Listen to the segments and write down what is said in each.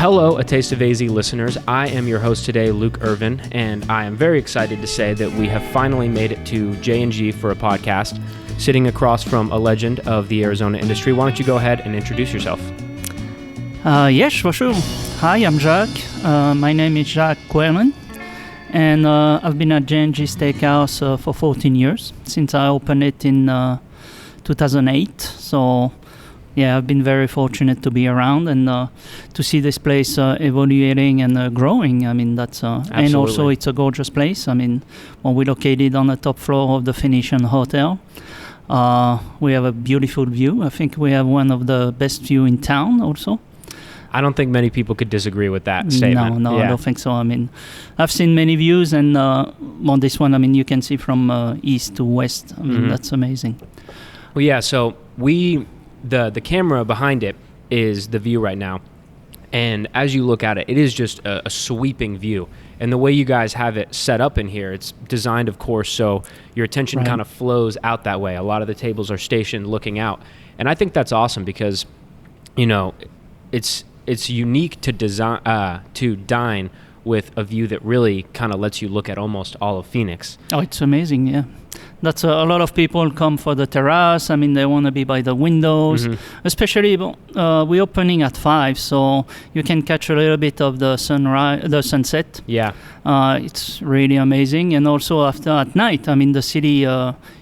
Hello, A Taste of AZ listeners. I am your host today, Luke Irvin, and I am very excited to say that we have finally made it to J&G for a podcast, sitting across from a legend of the Arizona industry. Why don't you go ahead and introduce yourself? Yes, for sure. Hi, I'm Jacques. My name is Jacques Qualin, and I've been at J&G Steakhouse for 14 years, since I opened it in 2008. So, yeah, I've been very fortunate to be around and to see this place evaluating and growing. I mean, that's and also it's a gorgeous place. I mean, well, we're located on the top floor of the Phoenician hotel. We have a beautiful view. I think we have one of the best view in town also. I don't think many people could disagree with that statement. No, yeah. I don't think so. I mean, I've seen many views, and on this one, I mean, you can see from east to west. I mean, that's amazing. Well, yeah, so the camera behind it is the view right now, and as you look at it, it is just a sweeping view. And the way you guys have it set up in here, it's designed, of course, so your attention kind of flows out that way. A lot of the tables are stationed looking out, and I think that's awesome because, you know, it's unique to dine with a view that really kind of lets you look at almost all of Phoenix. Oh, it's amazing, yeah. That's a lot of people come for the terrace. I mean, they want to be by the windows, especially we're opening at 5, so you can catch a little bit of the sunset. Yeah. It's really amazing. And also at night, I mean, the city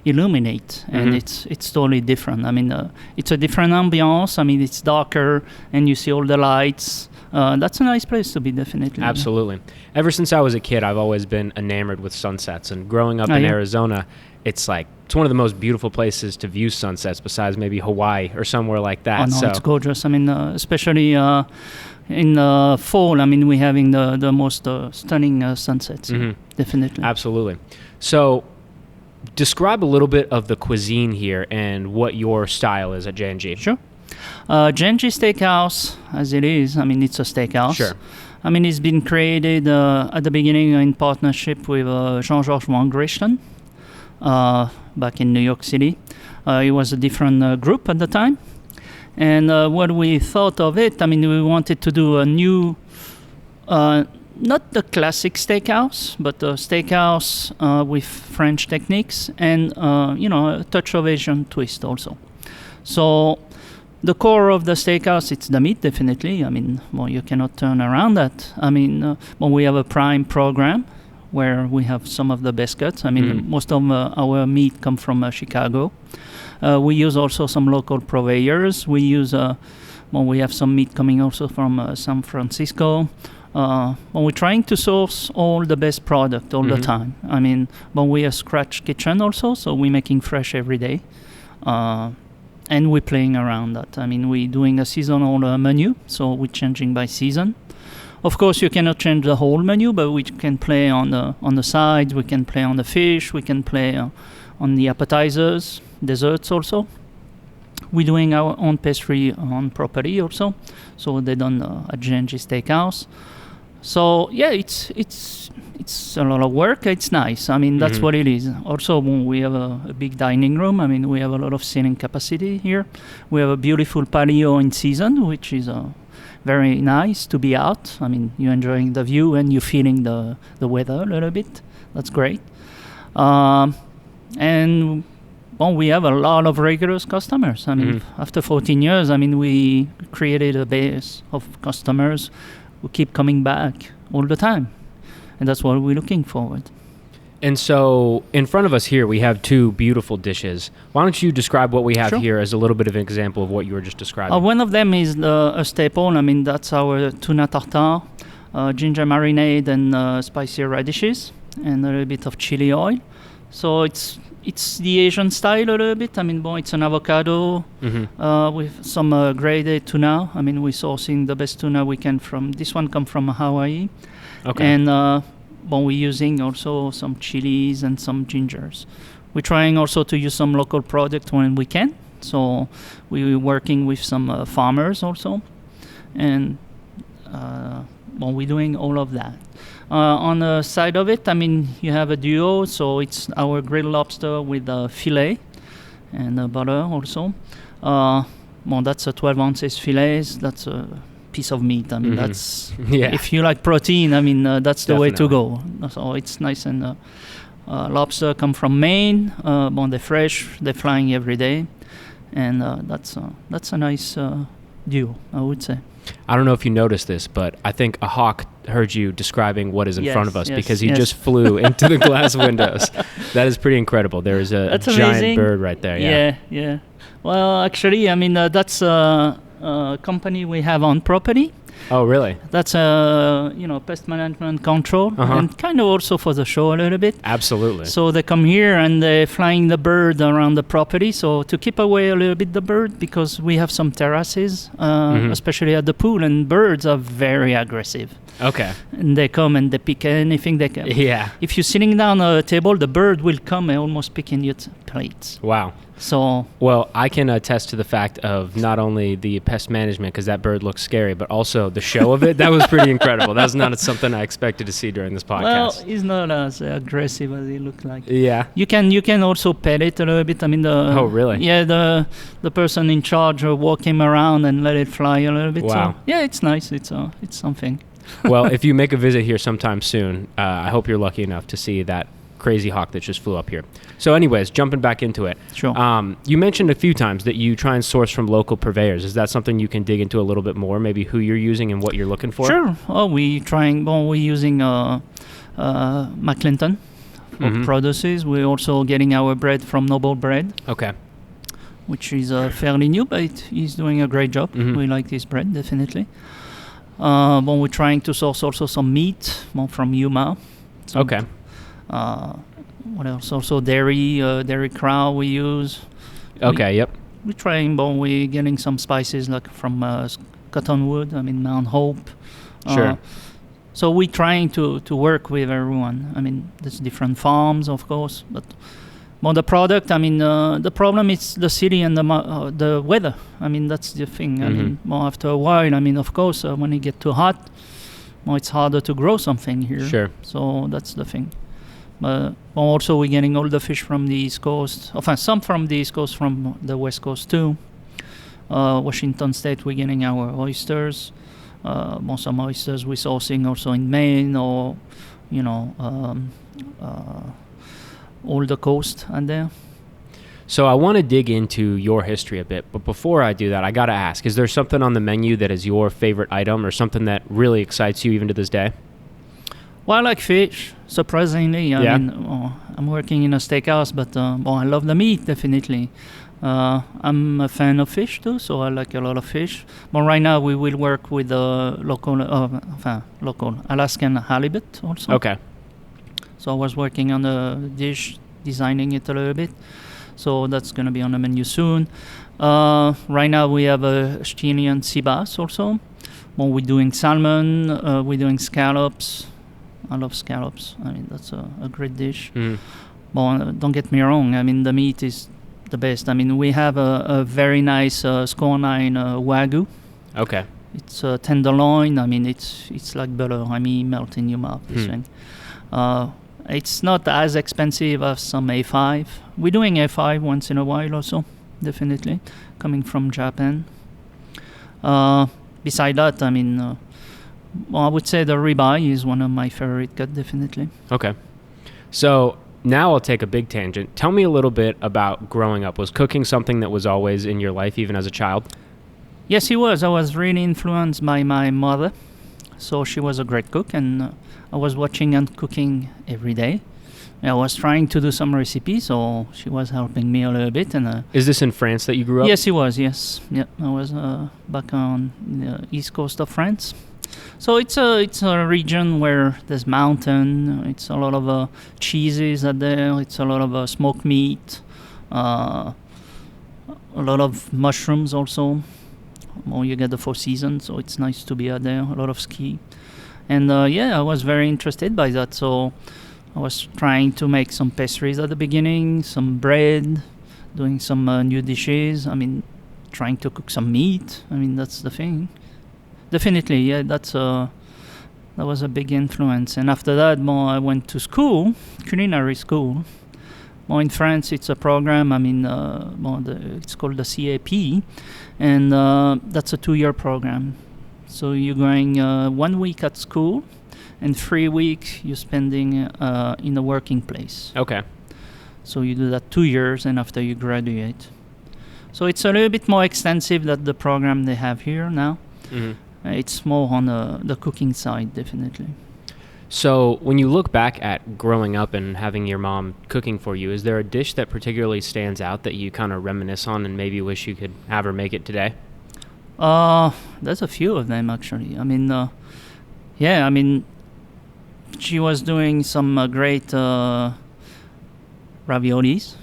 illuminates, and it's totally different. I mean, it's a different ambiance. I mean, it's darker, and you see all the lights. That's a nice place to be, definitely. Absolutely. Ever since I was a kid, I've always been enamored with sunsets. And growing up in Arizona, it's one of the most beautiful places to view sunsets besides maybe Hawaii or somewhere like that. Oh, no, it's gorgeous. I mean, especially in fall, I mean, we're having the most stunning sunsets, definitely. Absolutely. So describe a little bit of the cuisine here and what your style is at J&G. Sure. J&G Steakhouse, as it is, I mean, it's a steakhouse. Sure. I mean, it's been created at the beginning in partnership with Jean-Georges Van Griechten back in New York City. It was a different group at the time. And what we thought of it, I mean, we wanted to do a new, not the classic steakhouse, but a steakhouse with French techniques and, a touch of Asian twist also. So the core of the steakhouse, it's the meat, definitely. I mean, well, you cannot turn around that. I mean, we have a prime program where we have some of the best cuts. I mean, most of our meat come from Chicago. We use also some local purveyors. We use, we have some meat coming also from San Francisco. We're trying to source all the best product all the time. I mean, we have scratch kitchen also, so we're making fresh every day. And we're playing around that. I mean, we're doing a seasonal menu, so we're changing by season. Of course, you cannot change the whole menu, but we can play on the sides, we can play on the fish, we can play on the appetizers, desserts also. We're doing our own pastry on property also, so they're done at J&G Steakhouse. So yeah, it's a lot of work. It's nice. I mean, that's what it is. Also, we have a big dining room. I mean, we have a lot of seating capacity here. We have a beautiful patio in season, which is very nice to be out. I mean, you're enjoying the view and you're feeling the weather a little bit. That's great. And we have a lot of regular customers. I mean, after 14 years, I mean, we created a base of customers who keep coming back all the time. And that's what we're looking forward. And so in front of us here, we have 2 beautiful dishes. Why don't you describe what we have here as a little bit of an example of what you were just describing? One of them is a staple. I mean, that's our tuna tartare, ginger marinade and spicy radishes, and a little bit of chili oil. So it's the Asian style a little bit. I mean, it's an avocado with some graded tuna. I mean, we're sourcing the best tuna we can from, this one come from Hawaii. Okay. And we're using also some chilies and some gingers. We're trying also to use some local product when we can. So we're working with some farmers also. And we're doing all of that. On the side of it, I mean, you have a duo, so it's our grilled lobster with filet and butter also. That's a 12 ounces fillets. That's piece of meat. I mean, Mhm. that's Yeah. if you like protein. I mean, that's the way to Definitely. go. So it's nice and lobster come from Maine. They're fresh. They're flying every day, and that's a nice duo, I would say. I don't know if you noticed this, but I think a hawk heard you describing what is in front of us Yes, because he yes. just flew into the glass windows. That is pretty incredible. There is a That's giant amazing. bird right there. Yeah. Yeah. Well, actually, I mean, that's a company we have on property. Oh, really? That's pest management control, Uh-huh. and kind of also for the show a little bit. Absolutely. So they come here and they're flying the bird around the property. So to keep away a little bit the bird, because we have some terraces, Mhm. especially at the pool, and birds are very aggressive. Okay. And they come and they pick anything they can. Yeah. If you're sitting down at a table, the bird will come and almost pick in your plates. Wow. So Well, I can attest to the fact of not only the pest management, because that bird looks scary, but also the show of it. That was pretty incredible. That's not something I expected to see during this well, podcast. he's not as aggressive as he looks like. Yeah. You can also pet it a little bit. I mean, Oh, really? Yeah, the person in charge will walk him around and let it fly a little bit. Wow. So, yeah, it's nice. It's something. Well, if you make a visit here sometime soon, I hope you're lucky enough to see that crazy hawk that just flew up here. So anyways, jumping back into it. Sure. You mentioned a few times that you try and source from local purveyors. Is that something you can dig into a little bit more, maybe who you're using and what you're looking for? Sure. Oh, we're using McClinton for Mhm. produces. We're also getting our bread from Noble Bread, Okay. which is fairly new, but he's doing a great job. Mhm. We like his bread, definitely. We're trying to source also some meat from Yuma. Some, Okay. What else? Also dairy crow we use. Okay. Yep. We're trying, we're getting some spices like from Cottonwood, I mean Mount Hope. Sure. So we're trying to work with everyone. I mean, there's different farms, of course, but the product, I mean, the problem is the city and the weather. I mean, that's the thing. I mean, after a while, I mean, of course, when it gets too hot, it's harder to grow something here. Sure. So that's the thing. Also, we're getting all the fish from the East Coast. Enfin, some from the East Coast, from the West Coast too. Washington State, we're getting our oysters. Some oysters we're sourcing also in Maine or, all the coast and there. So I want to dig into your history a bit, but before I do that, I got to ask, is there something on the menu that is your favorite item or something that really excites you even to this day? Well, I like fish, surprisingly. I mean, I'm working in a steakhouse, but I love the meat, definitely. I'm a fan of fish too, so I like a lot of fish. But right now we will work with local Alaskan halibut also. Okay. So I was working on the dish, designing it a little bit. So that's going to be on the menu soon. Right now we have a Chilean sea bass also. Well, we're doing salmon, we're doing scallops. I love scallops. I mean, that's a great dish. Mm. Well, don't get me wrong. I mean, the meat is the best. I mean, we have a very nice score 9 Wagyu. Okay. It's tenderloin. I mean, it's like butter. I mean, melt in your mouth. This thing. It's not as expensive as some A5. We're doing A5 once in a while also, definitely, coming from Japan. Beside that, I mean, I would say the ribeye is one of my favorite cuts, definitely. Okay. So now I'll take a big tangent. Tell me a little bit about growing up. Was cooking something that was always in your life, even as a child? Yes, it was. I was really influenced by my mother. So she was a great cook, and I was watching and cooking every day. I was trying to do some recipes, so she was helping me a little bit. And Is this in France that you grew up? yes, it was. Yes, yeah. I was back on the east coast of France. So it's a region where there's mountain. It's a lot of cheeses out there. It's a lot of smoked meat. A lot of mushrooms also. Well, you get the 4 seasons, so it's nice to be out there. A lot of ski. And I was very interested by that. So I was trying to make some pastries at the beginning, some bread, doing some new dishes. I mean, trying to cook some meat. I mean, that's the thing. Definitely, yeah, that was a big influence. And after that, I went to school, culinary school. In France, it's a program. I mean, it's called the CAP, and that's a 2-year program. So you're going 1 week at school, and 3 weeks you're spending in a working place. Okay. So you do that 2 years, and after you graduate. So it's a little bit more extensive than the program they have here now. Mm-hmm. It's more on the cooking side, definitely. So when you look back at growing up and having your mom cooking for you, is there a dish that particularly stands out that you kind of reminisce on and maybe wish you could have her make it today? There's a few of them, actually. I mean, she was doing some great raviolis.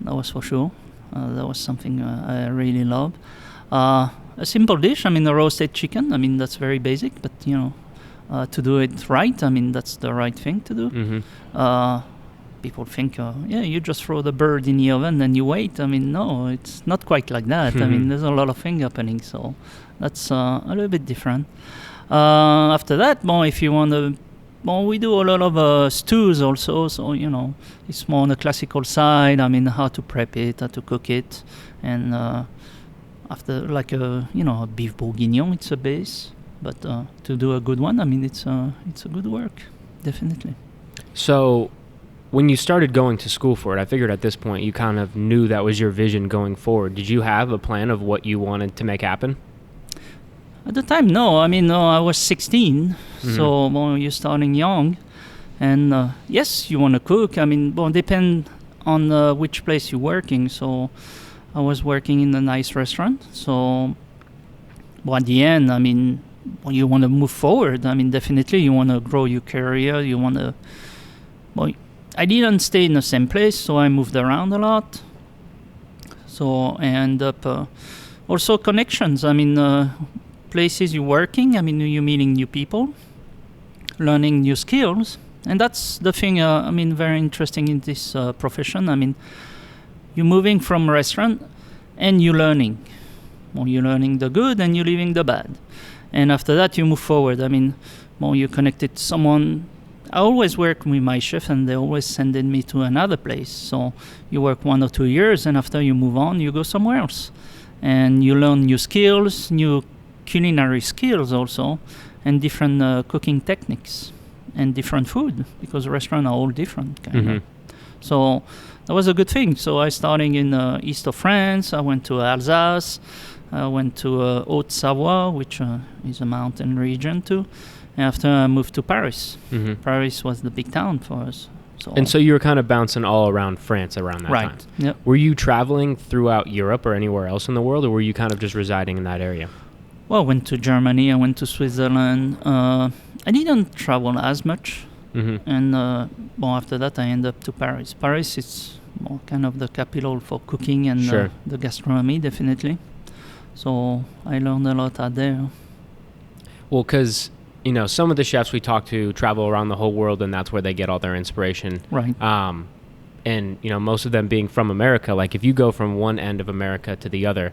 That was for sure. That was something I really love. A simple dish, I mean, a roasted chicken. I mean, that's very basic, but, to do it right, I mean, that's the right thing to do. Mm-hmm. People think, you just throw the bird in the oven and you wait. I mean, no, it's not quite like that. I mean, there's a lot of things happening, so that's a little bit different. After that, if you want to, we do a lot of stews also, so, it's more on the classical side. I mean, how to prep it, how to cook it, and after, like, a beef bourguignon, it's a base. But to do a good one, I mean, it's a good work, definitely. So when you started going to school for it, I figured at this point you kind of knew that was your vision going forward. Did you have a plan of what you wanted to make happen? At the time, no. I mean, I was 16, so you're starting young. And yes, you want to cook. I mean, depend on which place you're working. So I was working in a nice restaurant. So at the end, I mean, you want to move forward. I mean, definitely you want to grow your career. You want to... I didn't stay in the same place, so I moved around a lot. So I end up... also connections. I mean, places you're working. I mean, you're meeting new people, learning new skills. And that's the thing, very interesting in this profession. I mean, you're moving from a restaurant and you're learning. You're learning the good and you're leaving the bad. And after that, you move forward. I mean, you connected to someone. I always work with my chef, and they always sending me to another place. So you work 1 or 2 years, and after you move on, you go somewhere else. And you learn new skills, new culinary skills also, and different cooking techniques, and different food, because restaurants are all different, kind of. So that was a good thing. So I started in east of France. I went to Alsace. I went to Haute-Savoie, which is a mountain region too. After I moved to Paris. Paris was the big town for us. So you were kind of bouncing all around France around that time. Right. Yep. Were you traveling throughout Europe or anywhere else in the world, or were you kind of just residing in that area? Well, I went to Germany. I went to Switzerland. I didn't travel as much. And after that, I ended up to Paris. Paris is more kind of the capital for cooking and the gastronomy, definitely. So I learned a lot out there. Well, because, some of the chefs we talk to travel around the whole world, and that's where they get all their inspiration. Right. And, most of them being from America, like if you go from one end of America to the other,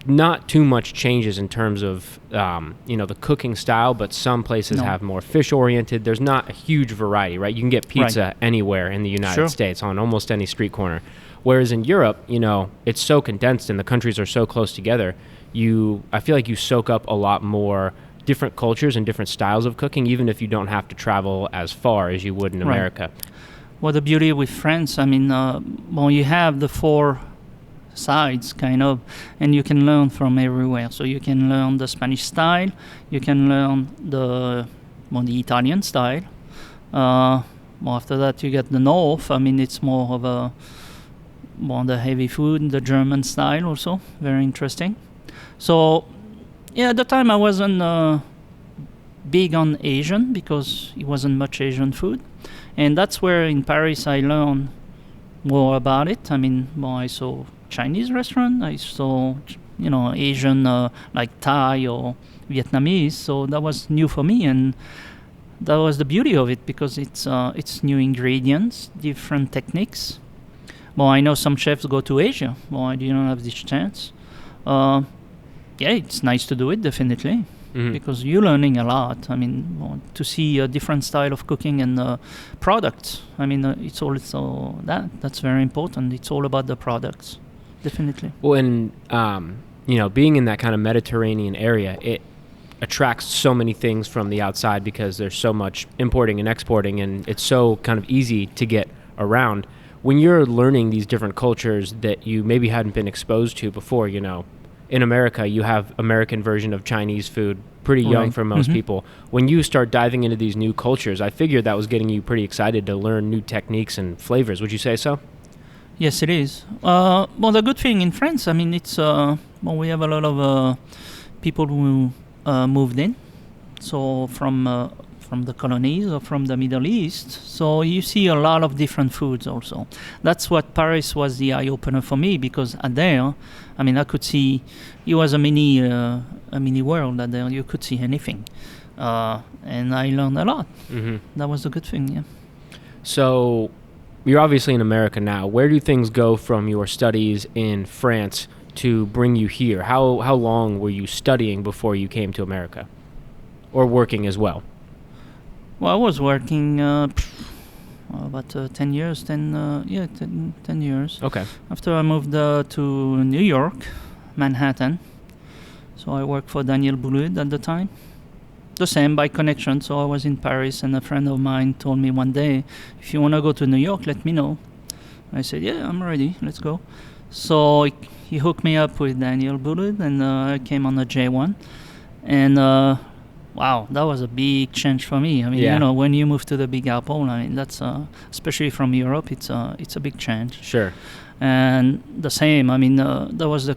not too much changes in terms of, the cooking style, but some places have more fish-oriented. There's not a huge variety, right? You can get pizza anywhere in the United States on almost any street corner. Whereas in Europe, it's so condensed and the countries are so close together, I feel like you soak up a lot more different cultures and different styles of cooking, even if you don't have to travel as far as you would in America. Well, the beauty with France, I mean, you have the 4 sides, kind of, and you can learn from everywhere. So you can learn the Spanish style, you can learn the Italian style. After that, you get the North. I mean, it's more of the heavy food, the German style also, very interesting. So, at the time I wasn't big on Asian because it wasn't much Asian food. And that's where in Paris I learned more about it. I mean, I saw Chinese restaurant, I saw, Asian like Thai or Vietnamese. So that was new for me, and that was the beauty of it because it's new ingredients, different techniques. I know some chefs go to Asia. I didn't have this chance. It's nice to do it, definitely, because you're learning a lot. I mean, to see a different style of cooking and products. I mean, it's also that's very important. It's all about the products, definitely. Well, and, being in that kind of Mediterranean area, attracts so many things from the outside because there's so much importing and exporting, and it's so kind of easy to get around. When you're learning these different cultures that you maybe hadn't been exposed to before, in America, you have American version of Chinese food, pretty young for most people. When you start diving into these new cultures, I figured that was getting you pretty excited to learn new techniques and flavors. Would you say so? Yes, it is. Well, the good thing in France, I mean, it's we have a lot of people who moved in, so from the colonies or from the Middle East. So you see a lot of different foods also. That's what Paris was the eye opener for me, because there, I mean, I could see it was a mini world. That there you could see anything, and I learned a lot. That was a good thing. Yeah. So you're obviously in America now. Where do things go from your studies in France to bring you here? How long were you studying before you came to America, or working as well? Well, I was working about 10 years. 10 years. Okay. After I moved to New York, Manhattan. So I worked for Daniel Boulud at the time. The same by connection. So I was in Paris, and a friend of mine told me one day, if you want to go to New York, let me know. I said, yeah, I'm ready. Let's go. So he hooked me up with Daniel Boulud, and I came on the J1. And wow, that was a big change for me. I mean, when you move to the Big Apple, I mean, that's especially from Europe, it's a big change. Sure. And the same, I mean, there was the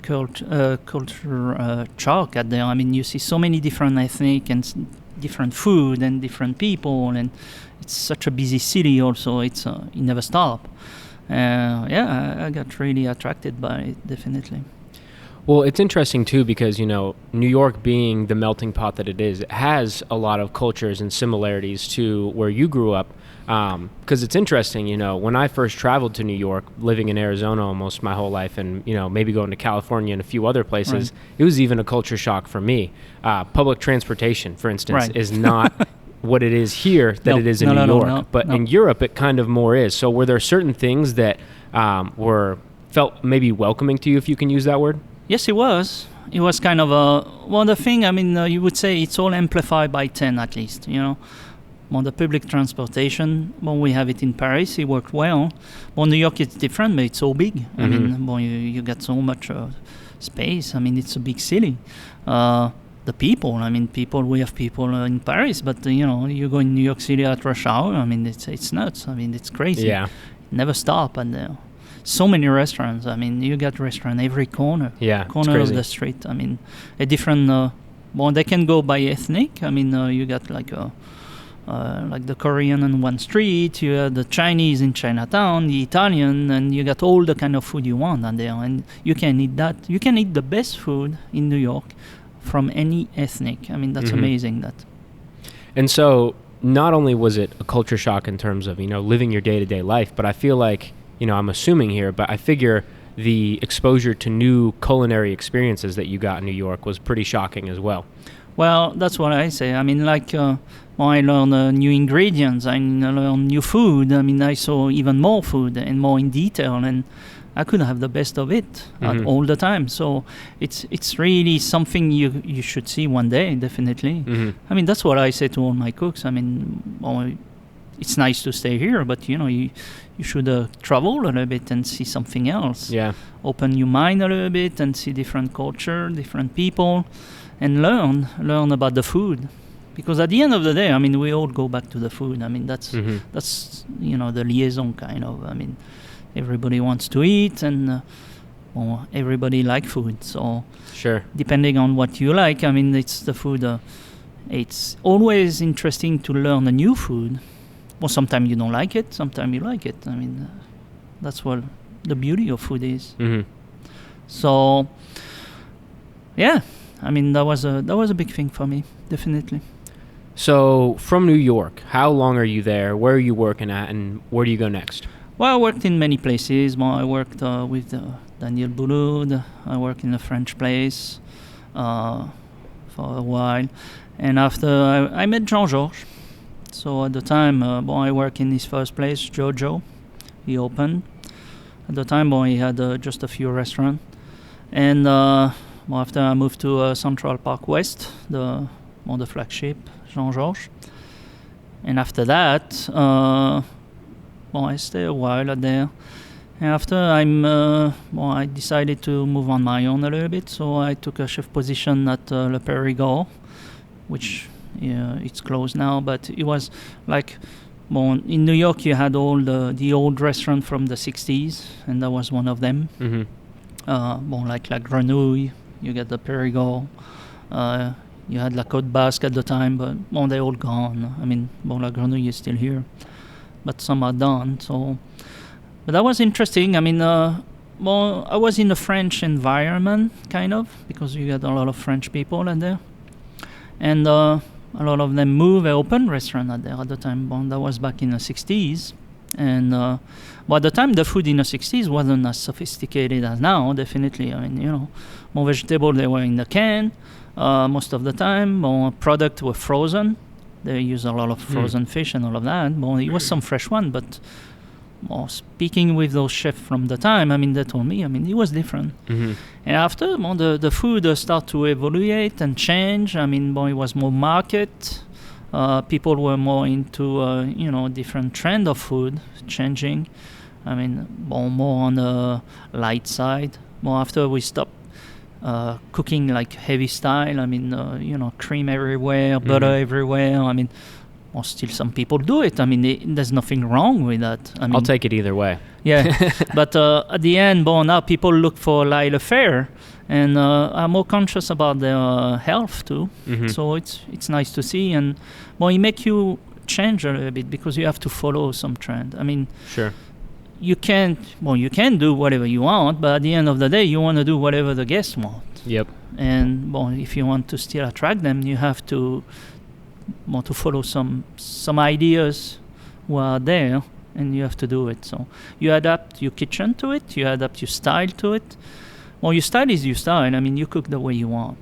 culture shock at there. I mean, you see so many different ethnic and different food and different people, and it's such a busy city also. It's you never stop. I got really attracted by it, definitely. Well, it's interesting too because, New York being the melting pot that it is, it has a lot of cultures and similarities to where you grew up. Because it's interesting, when I first traveled to New York, living in Arizona almost my whole life, and, maybe going to California and a few other places, It was even a culture shock for me. Public transportation, for instance, is not what it is here that it is in New York. But in Europe, it kind of more is. So were there certain things that felt maybe welcoming to you, if you can use that word? Yes, it was. It was kind of the thing, I mean, you would say it's all amplified by 10 at least, the public transportation, we have it in Paris, it worked well. New York it's different, but it's so big. I mean, you got so much space. I mean, it's a big city. The people, I mean, we have people in Paris, but, you go in New York City at rush hour, I mean, it's nuts. I mean, it's crazy. Yeah. Never stop, and so many restaurants. I mean, you got restaurant every corner of the street. I mean, a different. They can go by ethnic. I mean, you got like the Korean on one street. You have the Chinese in Chinatown, the Italian, and you got all the kind of food you want on there. And you can eat that. You can eat the best food in New York from any ethnic. I mean, that's amazing. That. And so, not only was it a culture shock in terms of living your day-to-day life, but I feel like. I'm assuming here, but I figure the exposure to new culinary experiences that you got in New York was pretty shocking as well. Well, that's what I say. I mean, like, I learned new ingredients, I learned new food. I mean, I saw even more food and more in detail, and I could have the best of it all the time. So it's really something you should see one day, definitely. I mean, that's what I say to all my cooks. I mean, it's nice to stay here, but you should travel a little bit and see something else. Yeah. Open your mind a little bit and see different culture, different people, and learn about the food. Because at the end of the day, I mean, we all go back to the food. I mean, that's the liaison kind of. I mean, everybody wants to eat, and everybody like food. So sure, depending on what you like, I mean, it's the food. It's always interesting to learn a new food. Well, sometimes you don't like it, sometimes you like it. I mean, that's what the beauty of food is. So, yeah, I mean, that was a big thing for me, definitely. So, from New York, how long are you there? Where are you working at, and where do you go next? Well, I worked in many places. I worked with Daniel Boulud. I worked in a French place for a while. And after, I met Jean-Georges. So at the time, I worked in his first place, Jojo. He opened. At the time, he had just a few restaurants. And after I moved to Central Park West, the on the flagship, Jean-Georges. And after that, I stayed a while there. And after I decided to move on my own a little bit, so I took a chef position at Le Périgord, which it's closed now, but it was like, in New York you had all the old restaurants from the 60s, and that was one of them. Like La Grenouille, you get the Périgord. You had La Côte Basque at the time, but they're all gone. I mean, La Grenouille is still here, but some are done. So, but that was interesting. I mean, I was in a French environment, kind of, because you had a lot of French people out there, and a lot of them moved. They opened restaurant out there at the time. That was back in the 60s, and at the time the food in the 60s wasn't as sophisticated as now. Definitely, I mean, more vegetables they were in the can. Most of the time, products were frozen. They use a lot of frozen fish and all of that. It was some fresh one, but speaking with those chefs from the time, I mean, they told me, I mean, it was different. And after, the food started to evaluate and change. I mean, it was more market. People were more into, different trend of food changing. I mean, more on the light side. After we stopped cooking like heavy style, I mean, cream everywhere, butter everywhere. I mean, still some people do it. I mean, there's nothing wrong with that. I mean, I'll take it either way. Yeah, but at the end, now people look for lighter fare and are more conscious about their health too. So it's nice to see, and it make you change a little bit because you have to follow some trend. I mean, sure. You can do whatever you want, but at the end of the day, you want to do whatever the guests want. Yep. And if you want to still attract them, you have to follow some ideas who are there, and you have to do it. So you adapt your kitchen to it, you adapt your style to it. Your style is your style. I mean, you cook the way you want.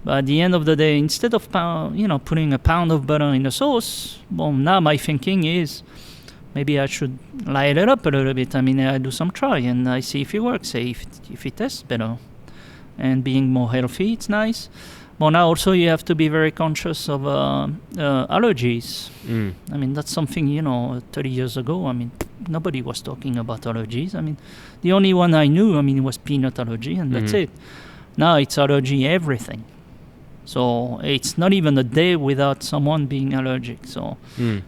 But at the end of the day, instead of putting a pound of butter in a sauce, now my thinking is, maybe I should light it up a little bit. I mean, I do some try and I see if it works, if it tastes better. And being more healthy, it's nice. But now also you have to be very conscious of allergies. I mean, that's something, 30 years ago, I mean, nobody was talking about allergies. I mean, the only one I knew, was peanut allergy, and that's it. Now it's allergy everything. So it's not even a day without someone being allergic. So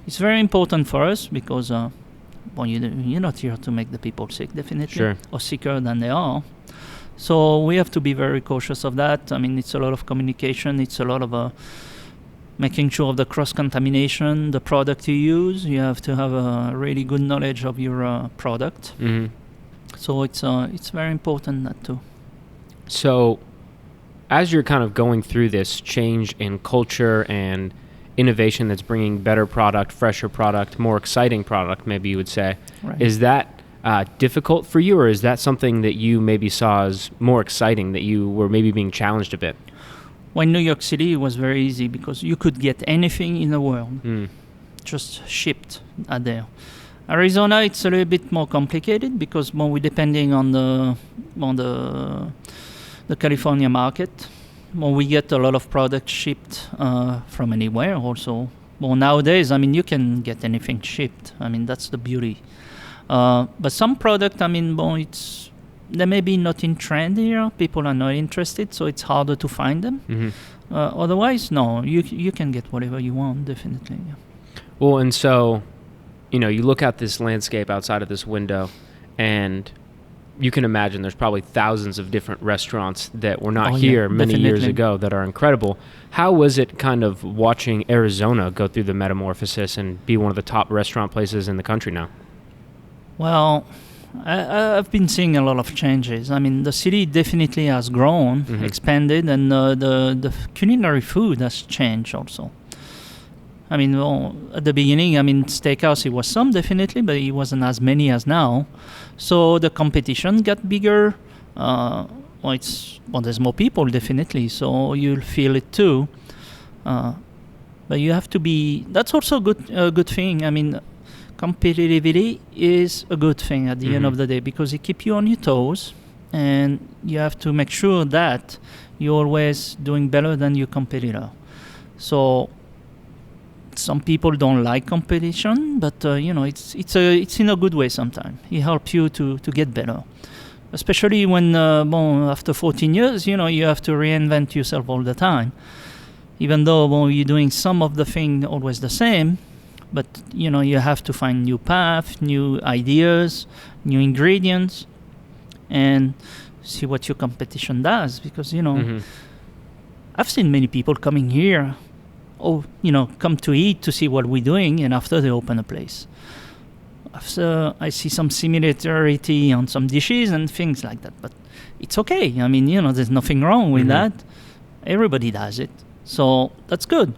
it's very important for us because you're not here to make the people sick, definitely, sure, or sicker than they are. So we have to be very cautious of that. I mean, it's a lot of communication. It's a lot of making sure of the cross-contamination, the product you use. You have to have a really good knowledge of your product. So it's very important that too. So as you're kind of going through this change in culture and innovation that's bringing better product, fresher product, more exciting product, maybe you would say, right, is that difficult for you, or is that something that you maybe saw as more exciting, that you were maybe being challenged a bit? Well, in New York City, it was very easy because you could get anything in the world, just shipped out there. Arizona, it's a little bit more complicated because we're depending on the California market. We get a lot of products shipped from anywhere also. Nowadays, I mean, you can get anything shipped. I mean, that's the beauty. But some product, I mean, they may be not in trend here. People are not interested, so it's harder to find them. Otherwise, no, you can get whatever you want, definitely. Yeah. Well, and so, you look at this landscape outside of this window, and you can imagine there's probably thousands of different restaurants that were not here many years ago that are incredible. How was it kind of watching Arizona go through the metamorphosis and be one of the top restaurant places in the country now? Well, I've been seeing a lot of changes. I mean, the city definitely has grown, expanded, and the culinary food has changed also. I mean, at the beginning, I mean, steakhouse, it was some definitely, but it wasn't as many as now. So the competition got bigger. There's more people definitely, so you'll feel it too. But you have to be. That's also a good thing. I mean, competitivity is a good thing at the end of the day because it keeps you on your toes, and you have to make sure that you're always doing better than your competitor. So some people don't like competition, but it's in a good way sometimes. It helps you to get better. Especially when, after 14 years, you have to reinvent yourself all the time. Even though you're doing some of the thing always the same, but you have to find new paths, new ideas, new ingredients, and see what your competition does. Because I've seen many people coming here, come to eat to see what we're doing, and after they open a place. After I see some similarity on some dishes and things like that, but it's okay. I mean, there's nothing wrong with that. Everybody does it, so that's good.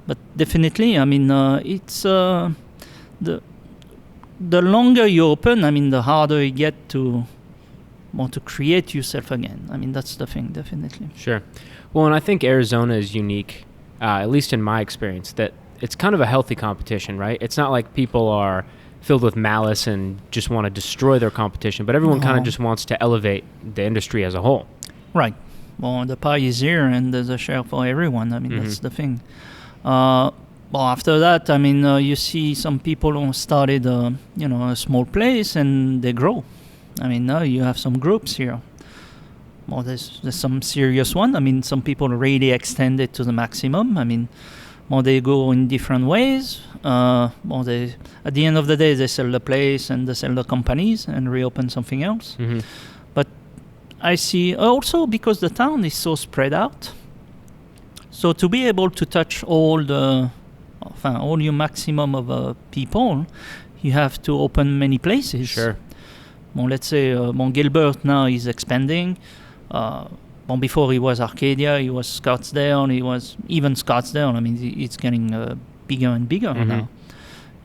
But definitely, I mean, it's the longer you open, I mean, the harder you get to want to create yourself again. I mean, that's the thing, definitely. Sure. Well, and I think Arizona is unique, at least in my experience, that it's kind of a healthy competition, right? It's not like people are filled with malice and just want to destroy their competition, but everyone kind of just wants to elevate the industry as a whole. Right. Well, the pie is here, and there's a share for everyone. I mean, that's the thing. After that, I mean, you see some people who started, a small place, and they grow. I mean, now you have some groups here. Well, there's some serious one. I mean, some people really extend it to the maximum. I mean, they go in different ways. At the end of the day, they sell the place and they sell the companies and reopen something else. But I see also because the town is so spread out. So to be able to touch all your maximum of people, you have to open many places. Sure. Let's say Gilbert now is expanding. Before he was Arcadia, he was Scottsdale, he was even Scottsdale. I mean, it's getting bigger and bigger now.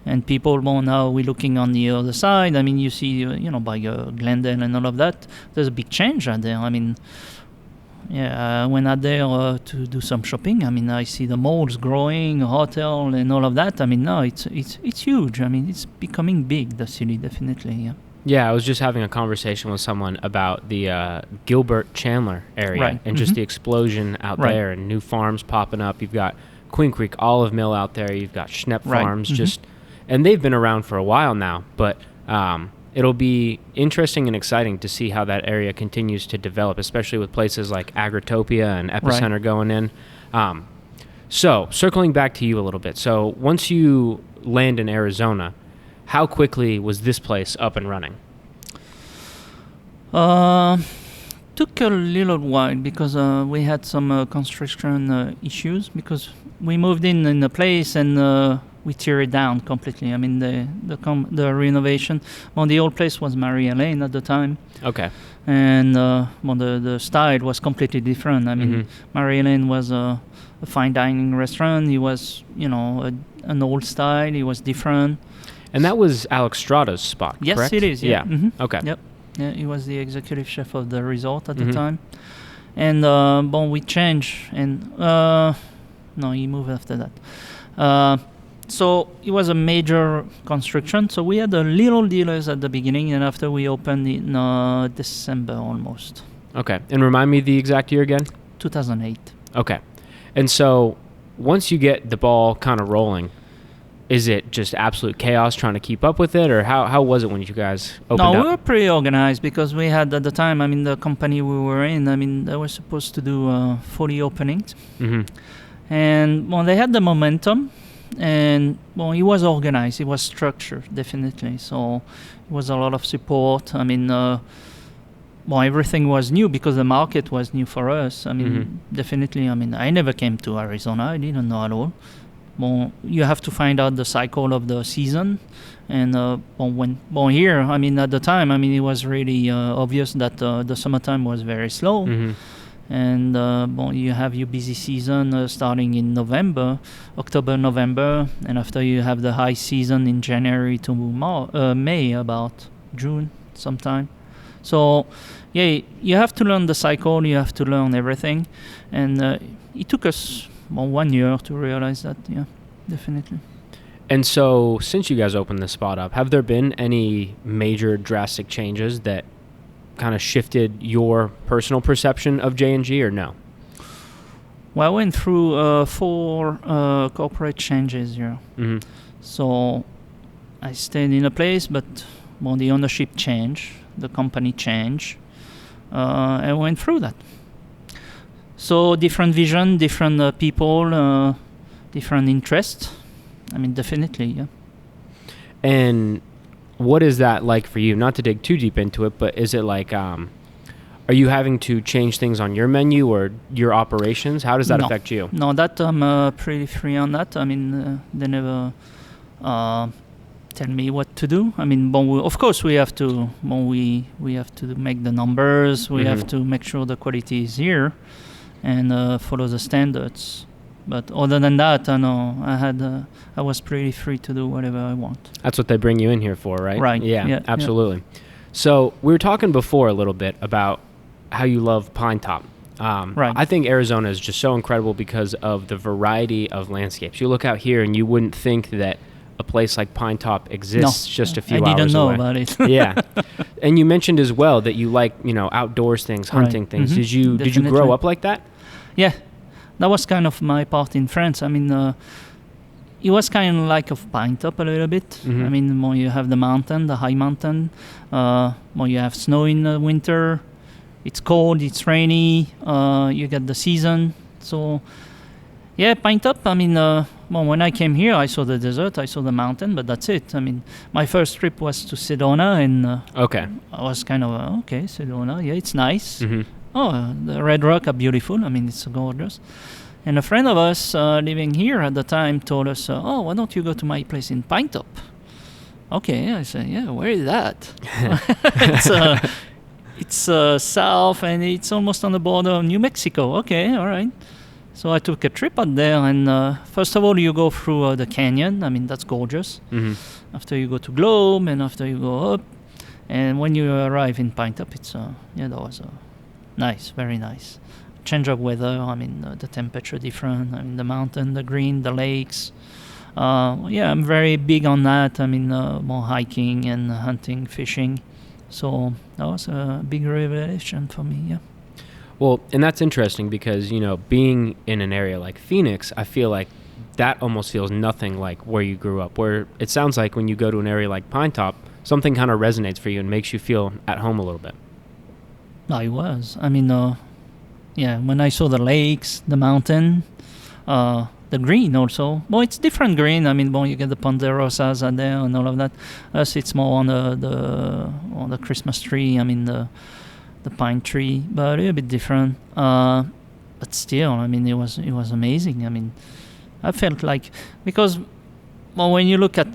And people, now we're looking on the other side. I mean, you see, by Glendale and all of that, there's a big change out there. I mean, I went out there to do some shopping. I mean, I see the malls growing, hotel and all of that. I mean, now it's huge. I mean, it's becoming big, the city, definitely, yeah. Yeah, I was just having a conversation with someone about the Gilbert Chandler area and just the explosion out there and new farms popping up. You've got Queen Creek Olive Mill out there. You've got Schnepp Farms, and they've been around for a while now. But it'll be interesting and exciting to see how that area continues to develop, especially with places like Agritopia and Epicenter going in. So circling back to you a little bit. So once you land in Arizona, how quickly was this place up and running? Took a little while because we had some construction issues because we moved in a place and we tear it down completely. I mean, the renovation. The old place was Mary Elaine at the time. Okay. And the style was completely different. I mean, Mary Elaine was a fine dining restaurant. It was, an old style. It was different. And that was Alex Strada's spot, yes, correct? Yes, it is. Yeah. Okay. Yep. Yeah, he was the executive chef of the resort at the time. And we changed. And no, he moved after that. So it was a major construction. So we had the little dealers at the beginning, and after we opened in December almost. Okay. And remind me the exact year again? 2008. Okay. And so once you get the ball kind of rolling, is it just absolute chaos trying to keep up with it, or how was it when you guys opened up? No, we were pretty organized because we had at the time, I mean, the company we were in, I mean, they were supposed to do 40 openings. And they had the momentum, and it was organized, it was structured, definitely. So it was a lot of support. I mean, everything was new because the market was new for us. I mean, definitely, I mean, I never came to Arizona, I didn't know at all. You have to find out the cycle of the season, and here, I mean, at the time, I mean, it was really obvious that the summertime was very slow, and you have your busy season starting in October, November, and after you have the high season in January to May, about June sometime. So, you have to learn the cycle, you have to learn everything, and it took us 1 year to realize that, yeah, definitely. And so, since you guys opened this spot up, have there been any major drastic changes that kind of shifted your personal perception of J&G, or no? Well, I went through 4 corporate changes here. Mm-hmm. So I stayed in a place, but the ownership changed, the company changed. I went through that. So different vision, different people, different interests. I mean, definitely, yeah. And what is that like for you? Not to dig too deep into it, but is it like, are you having to change things on your menu or your operations? How does that affect you? No, that I'm pretty free on that. I mean, they never tell me what to do. I mean, of course we have to. We have to make the numbers. We have to make sure the quality is here, and follow the standards. But other than that, I was pretty free to do whatever I want. That's what they bring you in here for, right? Right. Yeah, absolutely. Yeah. So we were talking before a little bit about how you love Pine Top. Right. I think Arizona is just so incredible because of the variety of landscapes. You look out here and you wouldn't think that a place like Pine Top exists just a few hours away. I didn't know about it. Yeah. And you mentioned as well that you like, outdoors things, hunting things. Mm-hmm. Did you grow up like that? Yeah. That was kind of my part in France. I mean, it was kind of like of Pine Top a little bit. Mm-hmm. I mean, more you have the mountain, the high mountain. More you have snow in the winter. It's cold, it's rainy. You get the season. So, yeah, Pine Top. I mean, when I came here, I saw the desert, I saw the mountain, but that's it. I mean, my first trip was to Sedona, and okay, I was kind of okay, Sedona. Yeah, it's nice. Mm-hmm. Oh, the Red Rock are beautiful. I mean, it's gorgeous. And a friend of us living here at the time told us, why don't you go to my place in Pine Top? Okay, I said, yeah, where is that? It's south, and it's almost on the border of New Mexico. Okay, all right. So I took a trip out there, and first of all, you go through the canyon. I mean, that's gorgeous. Mm-hmm. After you go to Globe, and after you go up, and when you arrive in Pine Top, it's that was nice, very nice. Change of weather. I mean, the temperature different. I mean, the mountain, the green, the lakes. I'm very big on that. I mean, more hiking and hunting, fishing. So that was a big revelation for me. Yeah. Well, and that's interesting because being in an area like Phoenix, I feel like that almost feels nothing like where you grew up. Where it sounds like when you go to an area like Pine Top, something kind of resonates for you and makes you feel at home a little bit. I was. I mean, when I saw the lakes, the mountain, the green also. Well, it's different green. I mean, you get the ponderosas are there and all of that. Us, it's more on the Christmas tree. I mean, the pine tree, but a little bit different. But still, I mean, it was amazing. I mean, I felt like because when you look at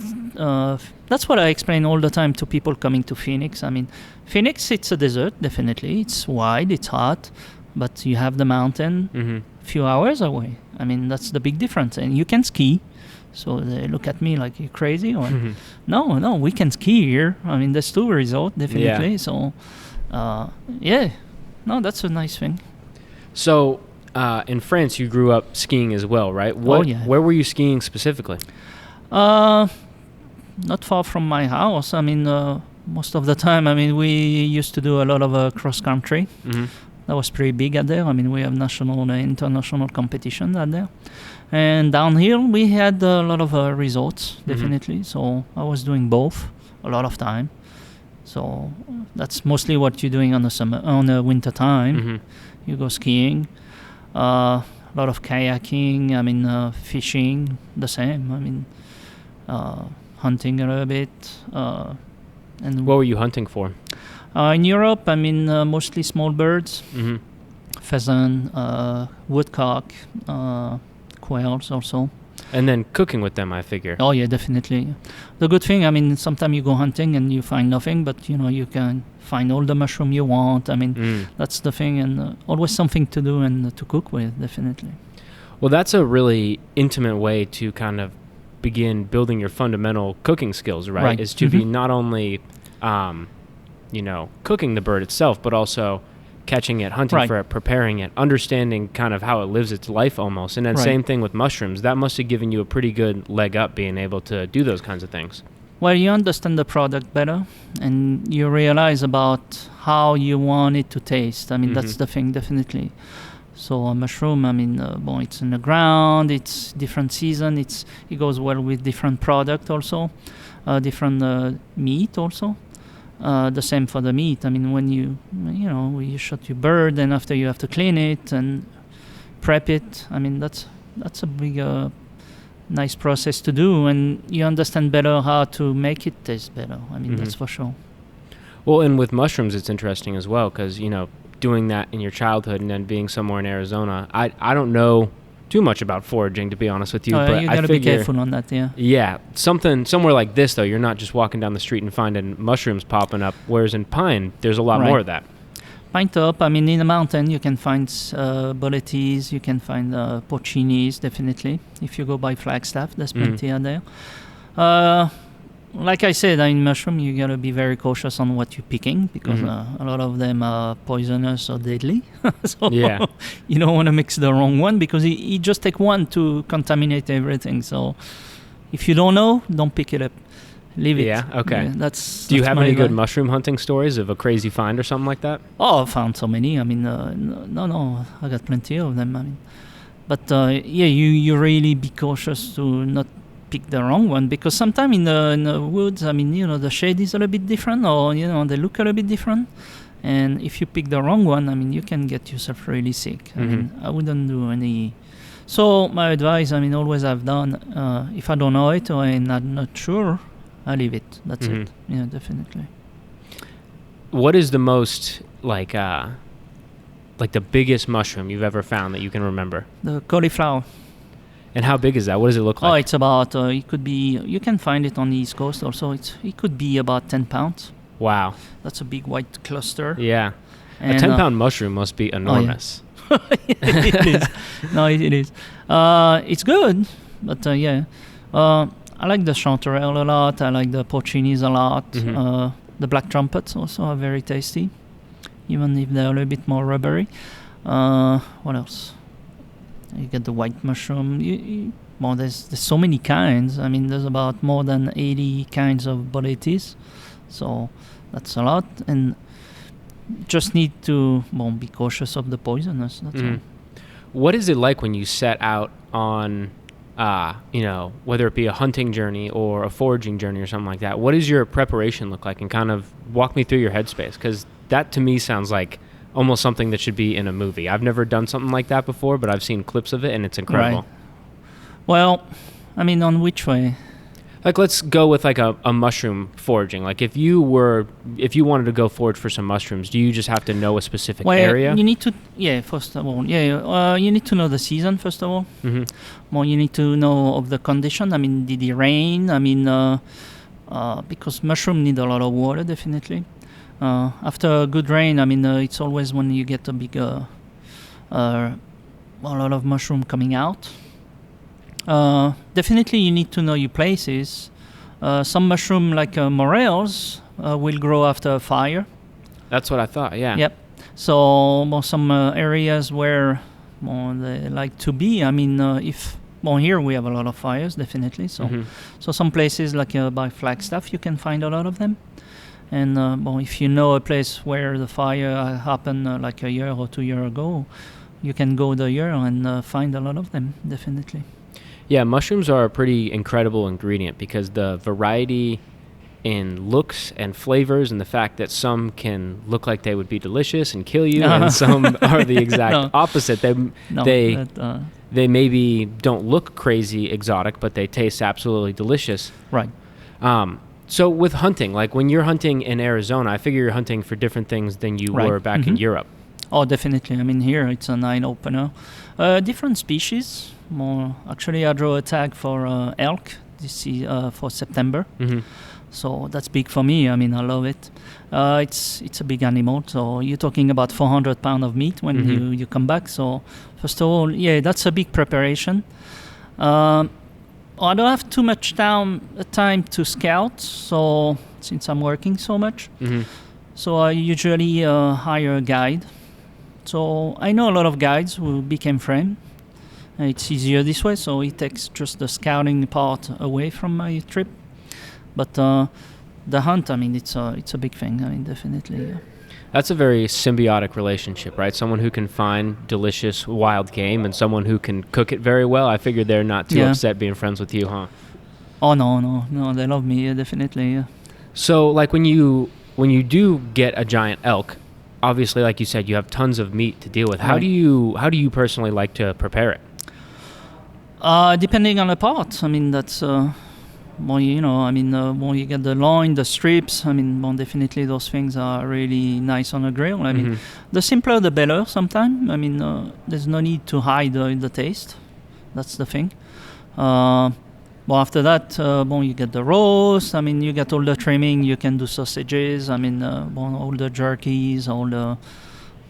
that's what I explain all the time to people coming to Phoenix. I mean, Phoenix, it's a desert, definitely. It's wide, it's hot, but you have the mountain a few hours away. I mean, that's the big difference. And you can ski. So they look at me like, you're crazy? Or, no, we can ski here. I mean, there's 2 resorts, definitely. Yeah. So, that's a nice thing. So, in France, you grew up skiing as well, right? Where were you skiing specifically? Not far from my house. I mean, most of the time, I mean, we used to do a lot of cross country. Mm-hmm. That was pretty big out there. I mean, we have national and international competition out there. And downhill, we had a lot of resorts, definitely. Mm-hmm. So I was doing both a lot of time. So that's mostly what you're doing on the winter time. Mm-hmm. You go skiing, a lot of kayaking. I mean, fishing, the same. I mean, hunting a little bit. And what were you hunting for? In Europe, I mean, mostly small birds, pheasant, woodcock, quails also. And then cooking with them, I figure. Oh, yeah, definitely. The good thing, I mean, sometimes you go hunting and you find nothing, but, you can find all the mushroom you want. I mean, that's the thing, and always something to do and to cook with, definitely. Well, that's a really intimate way to kind of begin building your fundamental cooking skills, right? Is to be not only, cooking the bird itself, but also catching it, hunting for it, preparing it, understanding kind of how it lives its life almost. And then same thing with mushrooms. That must have given you a pretty good leg up being able to do those kinds of things. Well, you understand the product better and you realize about how you want it to taste. I mean, that's the thing, definitely. So a mushroom, I mean, it's in the ground. It's different season. It goes well with different product also, different meat also. The same for the meat. I mean, when you shot your bird, and after you have to clean it and prep it. I mean, that's a big, nice process to do, and you understand better how to make it taste better. I mean, that's for sure. Well, and with mushrooms, it's interesting as well because, doing that in your childhood and then being somewhere in Arizona, I don't know too much about foraging, to be honest with you. But you gotta be careful on that, yeah. Yeah, somewhere like this, though, you're not just walking down the street and finding mushrooms popping up, whereas in pine, there's a lot more of that. Pine top, I mean, in the mountain, you can find boletes, you can find porcinis, definitely. If you go by Flagstaff, there's plenty out there. Like I said, in mushroom, you gotta be very cautious on what you're picking because a lot of them are poisonous or deadly. So you don't want to mix the wrong one because you just take one to contaminate everything. So if you don't know, don't pick it up. Leave it. Yeah, okay. Yeah, Do you have any good mushroom hunting stories of a crazy find or something like that? Oh, I found so many. I mean, no, I got plenty of them. I mean, but you really be cautious to not pick the wrong one because sometimes in the woods, I mean, the shade is a little bit different or, they look a little bit different. And if you pick the wrong one, I mean, you can get yourself really sick. I mean, I wouldn't do any. So my advice, I mean, always I've done, if I don't know it or I'm not sure, I leave it. That's it. Yeah, definitely. What is the most, like the biggest mushroom you've ever found that you can remember? The cauliflower. And how big is that? What does it look like? Oh, it's about, it could be, you can find it on the East Coast also. It could be about 10 pounds. Wow. That's a big white cluster. Yeah. And a 10-pound mushroom must be enormous. Oh, yeah. It is. No, it is. It's good, but I like the chanterelle a lot. I like the porcinis a lot. The black trumpets also are very tasty, even if they're a little bit more rubbery. What else? You get the white mushroom. There's so many kinds. I mean, there's about more than 80 kinds of boletes. So that's a lot. And just need to be cautious of the poisonous. That's all. What is it like when you set out on, whether it be a hunting journey or a foraging journey or something like that? What does your preparation look like? And kind of walk me through your headspace, because that to me sounds like almost something that should be in a movie. I've never done something like that before, but I've seen clips of it and it's incredible. Right. Well, I mean, on which way? Like, let's go with like a mushroom foraging. Like, if you wanted to go forage for some mushrooms, do you just have to know a specific area? You need to, first of all, you need to know the season, first of all. Well, you need to know of the condition. I mean, did it rain? I mean, because mushroom need a lot of water, definitely. After a good rain, I mean, it's always when you get a big, a lot of mushroom coming out. Definitely you need to know your places. Some mushroom like morels will grow after a fire. That's what I thought, yeah. Yep. So some areas where they like to be, I mean, here we have a lot of fires, definitely. So so some places like by Flagstaff, you can find a lot of them. And if you know a place where the fire happened like a year or 2 years ago, you can go there and find a lot of them, definitely. Yeah, mushrooms are a pretty incredible ingredient because the variety in looks and flavors and the fact that some can look like they would be delicious and kill you and some are the exact opposite. They maybe don't look crazy exotic, but they taste absolutely delicious. Right. So with hunting, like when you're hunting in Arizona, I figure you're hunting for different things than you were back in Europe. Oh, definitely. I mean, here it's an eye-opener. Different species. Actually, I draw a tag for elk this for September. So that's big for me. I mean, I love it. It's a big animal. So you're talking about 400 pounds of meat when you come back. So first of all, that's a big preparation. I don't have too much time to scout. So since I'm working so much, so I usually hire a guide. So I know a lot of guides who became friends. It's easier this way, so it takes just the scouting part away from my trip. But the hunt, I mean, it's a big thing. I mean, definitely. Yeah. That's a very symbiotic relationship, right? Someone who can find delicious wild game and someone who can cook it very well. I figured they're not too upset being friends with you, huh? Oh no, they love me, definitely. Yeah. So, like when you do get a giant elk, obviously, like you said, you have tons of meat to deal with. How do you personally like to prepare it? Depending on the part. I mean, that's more, more you get the loin, the strips. I mean, more definitely those things are really nice on a grill. I mean, the simpler the better. Sometimes. I mean, there's no need to hide the taste. That's the thing. Well, after that, you get the roast. I mean, you get all the trimming. You can do sausages. I mean, all the jerkies,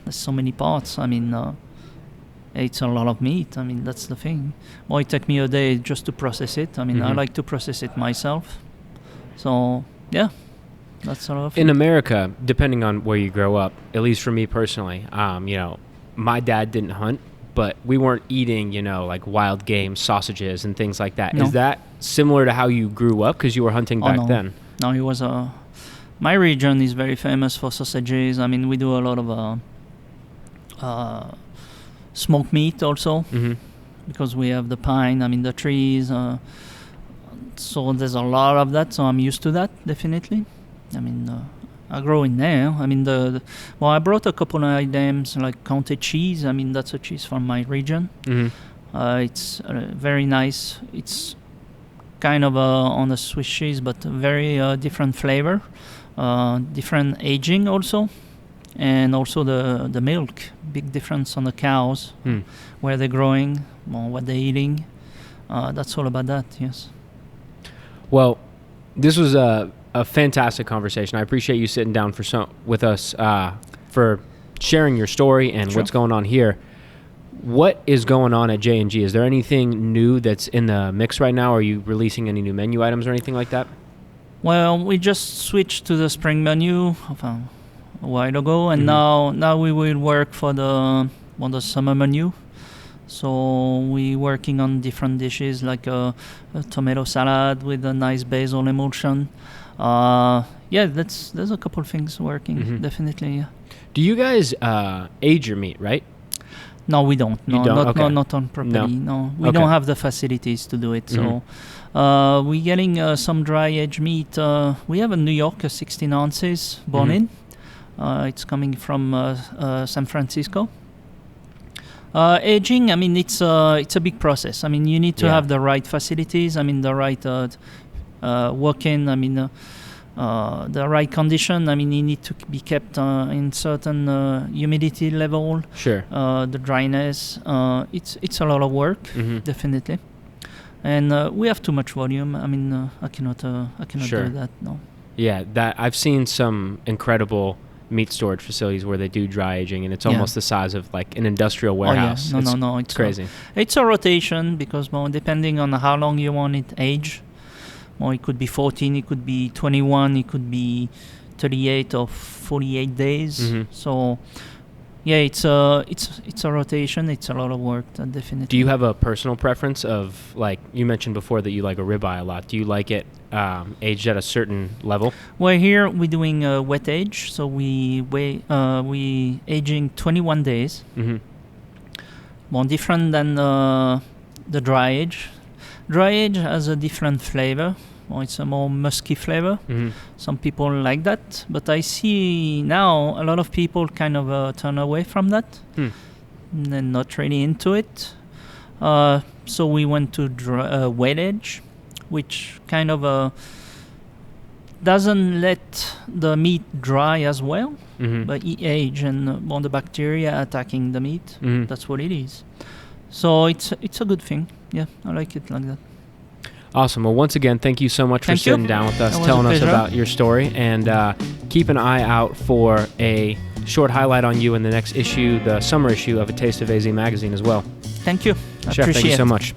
there's so many parts. I mean, it's a lot of meat. I mean, that's the thing. Well, it took me a day just to process it. I mean, I like to process it myself. So, yeah, that's a lot of In America, depending on where you grow up, at least for me personally, my dad didn't hunt, but we weren't eating, like wild game sausages and things like that. No. Is that similar to how you grew up because you were hunting back then? No, it was my region is very famous for sausages. I mean, we do a lot of smoked meat also because we have the pine, I mean, the trees. So there's a lot of that, so I'm used to that, definitely. I mean, I grow in there. I mean, I brought a couple of items like Comté cheese. I mean, that's a cheese from my region. It's very nice. It's kind of on the Swiss cheese, but very different flavor, different aging also, and also the milk. Big difference on the cows, where they're growing, what they're eating. That's all about that, yes. Well, this was a fantastic conversation. I appreciate you sitting down with us for sharing your story and what's going on here. What is going on at J&G? Is there anything new that's in the mix right now? Are you releasing any new menu items or anything like that? Well, we just switched to the spring menu a while ago, and now we will work for the summer menu. So we're working on different dishes like a tomato salad with a nice basil emulsion. There's a couple of things working, definitely. Yeah. Do you guys age your meat, right? No, we don't. No, you don't? not on property. No, we don't have the facilities to do it. So we're getting some dry aged meat. We have a New York 16 ounces bone-in. It's coming from San Francisco. Aging, I mean, it's a big process. I mean, you need to have the right facilities. I mean, the right working. I mean, the right condition. I mean, you need to be kept in certain humidity level. Sure. The dryness. It's a lot of work, definitely. And we have too much volume. I mean, I cannot do that. No. Yeah, that I've seen some incredible meat storage facilities where they do dry aging, and it's almost the size of like an industrial warehouse. No, it's crazy. It's a rotation because depending on how long you want it age, it could be 14, it could be 21, it could be 38 or 48 days. So it's a rotation. It's a lot of work, definitely. Do you have a personal preference of, like you mentioned before that you like a ribeye a lot? Do you like it aged at a certain level? Well, here we're doing a wet age, so we aging 21 days. More different than the dry age. Dry age has a different flavor. It's a more musky flavor. Some people like that, but I see now a lot of people kind of turn away from that. They're not really into it. So we went to wet age, which kind of doesn't let the meat dry as well, but it age and the bacteria attacking the meat. That's what it is. So it's a good thing. Yeah, I like it like that. Awesome. Well, once again, thank you so much for sitting down with us, telling us about your story, and keep an eye out for a short highlight on you in the next issue, the summer issue of A Taste of AZ magazine as well. Thank you. Chef, thank you so much.